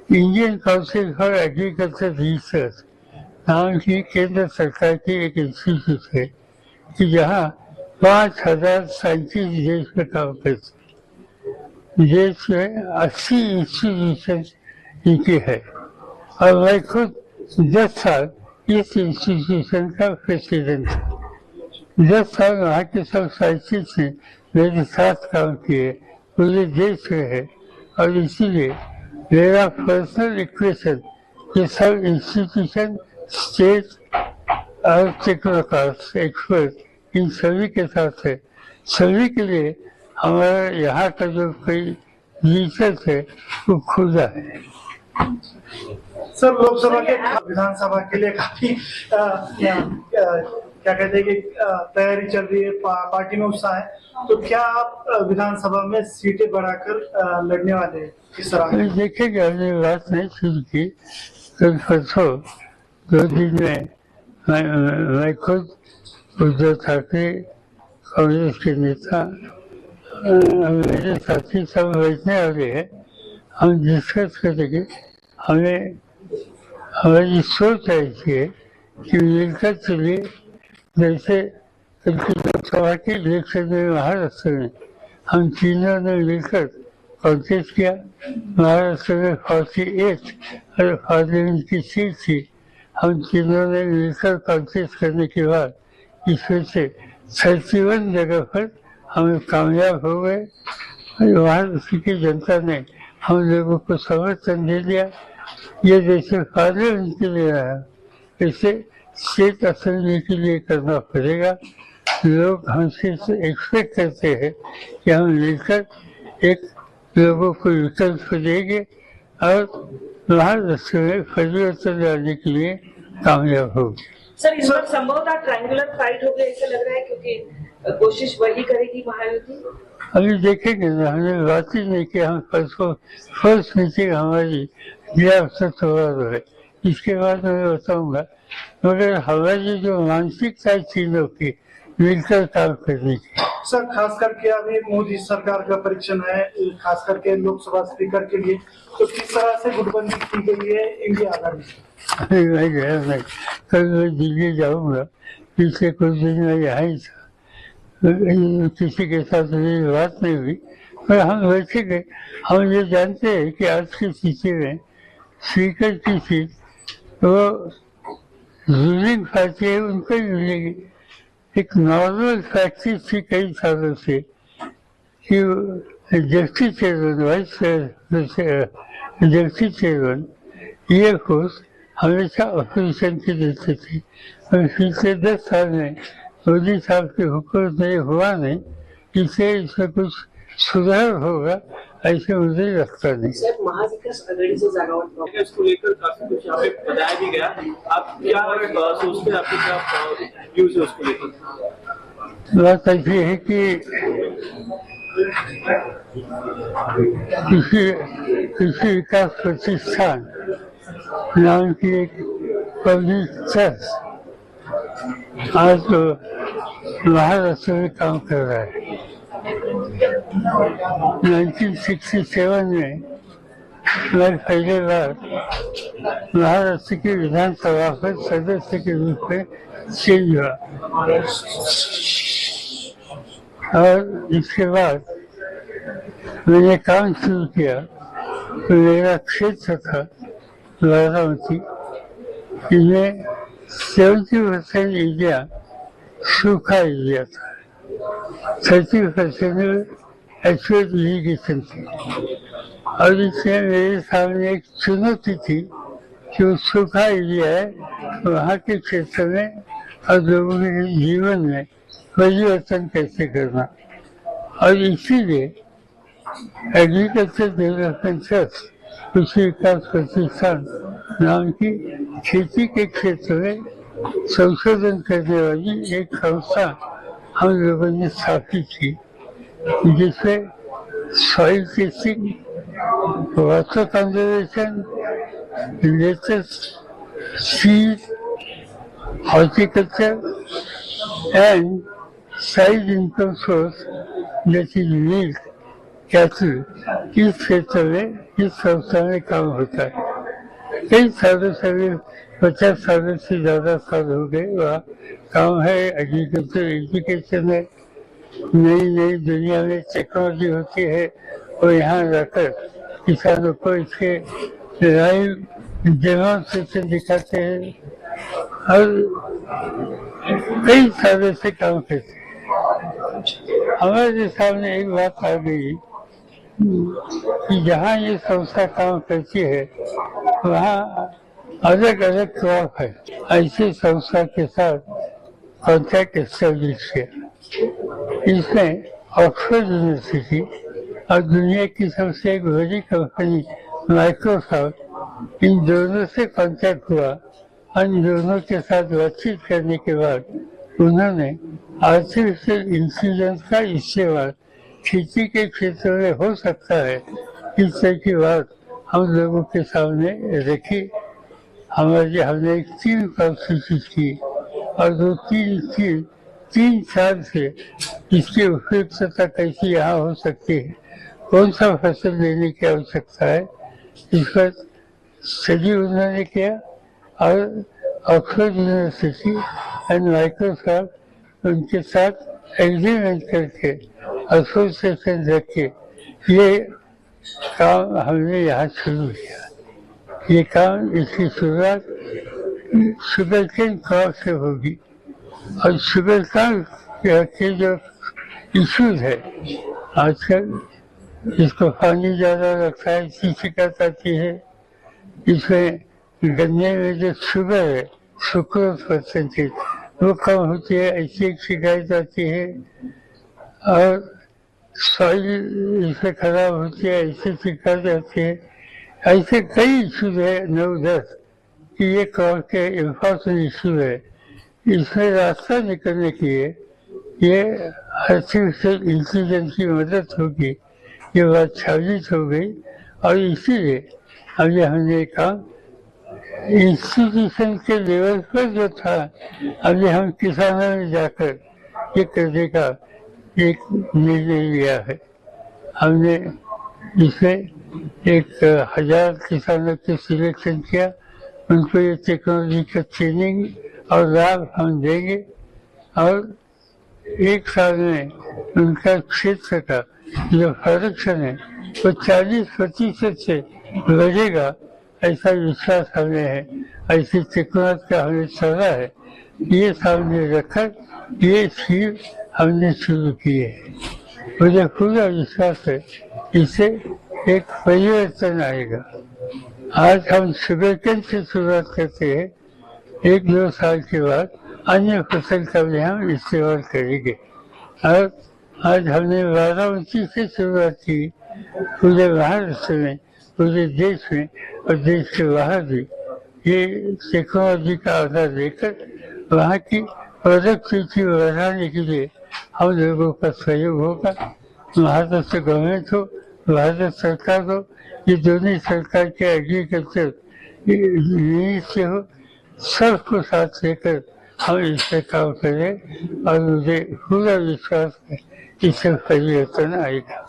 Indian council for agriculture research नाम की केंद्र सरकार की एक इंस्टीट्यूट है कि जहाँ 5000 साइंटिस्ट देश में काम करते। देश में 80 इंस्टीट्यूशन इनकी है और मैं खुद 10 साल इस इंस्टीट्यूशन का प्रेसिडेंट हूँ। 10 साल वहाँ के सब साइंटिस्ट ने मेरे साथ काम किए, पूरे देश में है और इसीलिए मेरा पर्सनल रिक्वेस्ट कि सब इंस्टीट्यूशन, स्टेट और टेक्नोक्रेट्स, एक्सपर्ट इन सभी के साथ है। सभी के लिए हमारा यहाँ का जो कोई रिसर्च है वो खुला है। सर, लोकसभा के विधानसभा के लिए काफी क्या कहते हैं कि तैयारी चल रही है, पार्टी में उत्साह है, तो क्या आप विधानसभा में सीटें बढ़ाकर लड़ने वाले हैं? किस तरह देखेंगे, हमने बात नहीं शुरू की। कल परसों 2 दिन में मैं खुद उद्धव ठाकरे, कांग्रेस के नेता, मेरे साथी सब बैठने वाले हैं। हम डिस्कस करेंगे। हमारी सोच ऐसी है कि मिलकर चलिए। जैसे लोकसभा के इलेक्शन में महाराष्ट्र में हम तीनों ने मिलकर कॉन्टेस्ट किया। महाराष्ट्र में 48 और पार्लियामेंट की सीट थी। हम तीनों ने मिलकर कॉन्टेस्ट करने के बाद इसमें से 31 जगह पर हम कामयाब हो गए। महाराष्ट्र की जनता ने हम लोगों को समर्थन दे दिया। ये जैसे पार्लियामेंट के लिए रहा, इसे स्टेट असेंबली के लिए करना पड़ेगा। लोग हमसे एक्सपेक्ट करते हैं कि हम मिलकर एक लोगों को विकल्प देंगे और महाराष्ट्र में परिवर्तन लाने के लिए कामयाब होगी। सर, इस वक्त संभवतः ट्रायंगुलर फाइट हो गया ऐसा लग रहा है, क्योंकि कोशिश वही करेगी महायुति। अभी देखेंगे ना, हमने बात ही नहीं की। हम फर्स्ट मीटिंग हमारी जिला सत्र है, इसके बाद मैं बताऊंगा। मगर हमारी जो मानसिकता है तीनों की मिलकर काम करने की। सर, खास करके अभी मोदी सरकार का परीक्षण है, खास करके लोकसभा स्पीकर के लिए, तो किस तरह से गुटबंदी की गई है इंडिया आघाड़ी? मैं गया नहीं, कल मैं दिल्ली जाऊंगा। पिछले कुछ दिन में यहाँ ही था, किसी के साथ मेरी बात नहीं हुई, पर हम बैठे गए। हम ये जानते हैं कि आज की स्थिति में स्पीकर की सीट वो रूलिंग पार्टी है, उनको ही मिलेगी। एक नॉर्मल प्रैक्टिस थी कई सालों से कि deputy chairman, vice deputy chairman, ये पोस्ट हमेशा अपोजिशन की देते थे। और पिछले 10 साल में मोदी साहब की हुकूमत में हुआ नहीं, इससे इसमें कुछ सुधार होगा ऐसे मुझे लगता नहीं। महाविकास आघाड़ी से जागा इसको लेकर काफी कुछ यहाँ पे बताया भी गया। आप क्या सोचते हैं, आपके क्या व्यूज है उसको लेकर? बात ऐसी है कि कृषि विकास प्रतिष्ठान नाम की एक पब्लिक ट्रस्ट आज तो महाराष्ट्र में काम कर रहा है। 1967 में मैं पहले बार महाराष्ट्र की विधानसभा पर सदस्य के रूप में चेंज हुआ और इसके बाद मैंने काम शुरू किया। मेरा क्षेत्र था बारामती, इसमें 70% एरिया सूखा एरिया था, 30% एक्चुअल इरीगेशन थी। और इसमें मेरे सामने एक चुनौती थी कि वो सूखा एरिया है, वहाँ के क्षेत्र में और लोगों के जीवन में परिवर्तन कैसे करना। और इसीलिए एग्रीकल्चर डेवलपमेंट ट्रस्ट, कृषि विकास प्रतिष्ठान नाम की खेती के क्षेत्र में संशोधन करने वाली एक संस्था हम लोगों ने स्थापित की, जिसमें soil testing, water conservation, latest seed, horticulture and side income source that is milk कैसे किस क्षेत्र में किस संस्था में काम होता है। कई सालों से भी 50 सालों से ज़्यादा साल हो गए वहाँ काम है, एग्रीकल्चर एजुकेशन है, नई नई दुनिया में टेक्नोलॉजी होती है और यहाँ रहकर किसानों को इसके लाइव डेमोन्स्ट्रेशन दिखाते हैं और कई सालों से काम करते हैं। हमारे सामने एक बात आ गई कि जहाँ ये संस्था काम करती है वहाँ अलग अलग क्रॉप है। ऐसी संस्था के साथ कॉन्ट्रैक्ट एस्टेब्लिश किया। इसमें ऑक्सफोर्ड यूनिवर्सिटी और दुनिया की सबसे एक बड़ी कंपनी माइक्रोसॉफ्ट, इन दोनों से कॉन्टैक्ट हुआ। इन दोनों के साथ बातचीत करने के बाद उन्होंने आर्टिफिशियल इंटेलिजेंस का इस्तेमाल खेती के क्षेत्र में हो सकता है इस तरह की बात हम लोगों के सामने रखी। हमने एक टीम कॉन्स्टिट्यूट की और दो तीन साल से इसकी उपयुक्तता कैसी यहाँ हो सकती है, कौन सा फसल लेने की आवश्यकता है, इस पर स्टडी उन्होंने किया और ऑक्सफोर्ड यूनिवर्सिटी एंड माइक्रोसॉफ्ट उनके साथ एग्रीमेंट करके एसोसिएशन रख के ये काम हमने यहाँ शुरू किया। ये काम इसकी शुरुआत शुगर केन क्रॉप से होगी और शुगर केन के जो इश्यूज है आजकल, इसको पानी ज़्यादा लगता है इसकी शिकायत आती है। इसमें गन्ने में जो शुगर है सुक्रोज परसेंटेज वो कम होती है, ऐसी एक शिकायत आती है। और सॉइल इससे खराब होती है, ऐसी शिकायत आती है। ऐसे कई इशूज है 9-10 कि ये क्रॉप के इम्पोर्टेंट इशू है। इसमें रास्ता निकलने के लिए ये आर्टिफिशियल इंटेलिजेंस की मदद होगी, ये बात साबित हो गई। और इसीलिए अभी हमने काम इंस्टीट्यूशन के लेवल पर जो था, अभी हम किसानों में जाकर ये करने का एक निर्णय लिया है। हमने इसे 1000 किसानों के सिलेक्शन किया, उनको ये टेक्नोलॉजी का ट्रेनिंग और लाभ हम देंगे और 1 साल में उनका क्षेत्र का जो प्रोडक्शन है वो 40% से बढ़ेगा, ऐसा विश्वास हमें है। ऐसी टेक्नोलॉजी का हमें चला है, ये सामने रखकर ये स्कीम हमने शुरू की है। मुझे पूरा विश्वास है इससे एक परिवर्तन आएगा। आज हम शुगर केन से शुरुआत करते हैं, 1-2 साल के बाद अन्य फसल का भी हम इस्तेमाल करेंगे। और आज हमने बारामती से शुरुआत की, पूरे महाराष्ट्र में, पूरे देश में और देश के बाहर भी ये टेक्नोलॉजी का आधार लेकर वहाँ की प्रोडक्टिविटी बढ़ाने के लिए हम लोगों का सहयोग होगा। महाराष्ट्र गवर्नमेंट हो, भारत सरकार हो, ये दोनों सरकार के एग्रीकल्चर मिनिस्ट्री हो, सबको साथ लेकर हम इस पर काम करें और मुझे पूरा विश्वास है इससे परिवर्तन आएगा।